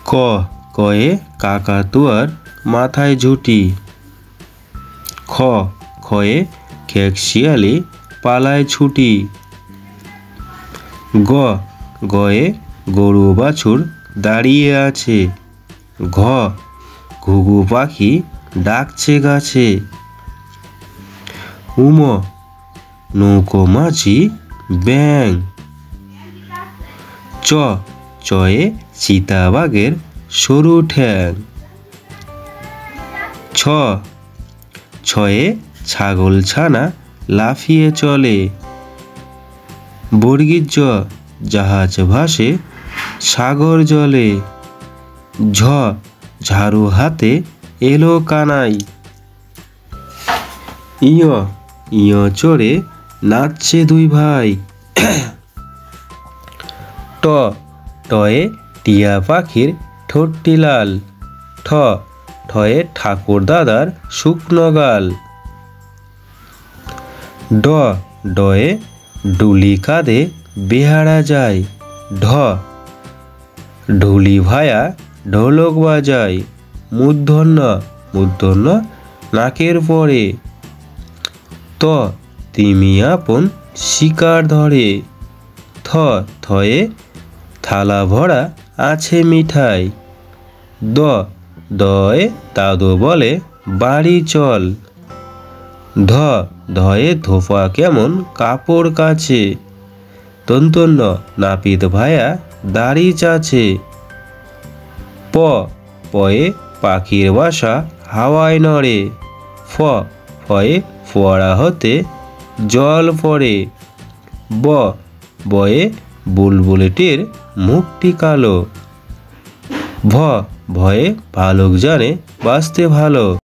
ক কয়ে কাকাতুয়ার মাথায় ঝুঁটি। খ খয়ে খেক শিয়ালে পালায় ছুটি। গ গয়ে গরু বাছুর দাঁড়িয়ে আছে। ঘ ঘুঘু পাখি ডাকছে গাছে। উম নৌকো মাঝি ব্যাং। চ চয়ে চিতাবাঘের সরু ঠ্যাং। ছ ছয়ে ছাগল ছানা লাফিয়ে চলে। বর্গীর জ জাহাজ ভাসে সাগর জলে। ঝ ঝাড়ু হাতে এলো কানাই। ইয় ইয় চড়ে নাচছে দুই ভাই। ট টয়ে টিয়া পাখির ঠোঁটটি লাল। ঠ ঠয়ে ঠাকুর দাদার শুকনো গাল। ড ডয়ে ডুলি কাঁধে বেহারা যায়। ঢ ঢুলি ভায়া ঢোলক বাজায়। মূর্ধন্য মূর্ধন্য নাকের পরে। ত তিমি আপন শিকার ধরে। থ থয়ে থালা ভরা আছে মিঠাই। দ দয়ে দাদু বলে বাড়ি চল। ধ ধয়ে ধোপা কেমন কাপড় কাছে। দন্তন্য নাপিত ভায়া দাড়ি চাছে। প পয়ে পাখির বাসা হাওয়ায় নড়ে। ফ ফয়ে ফোয়ারা হতে জল পড়ে। ব বয়ে বুলবুলিটির মুখটি কালো। ভ ভয়ে ভালুক জানে বাঁচতে ভালো।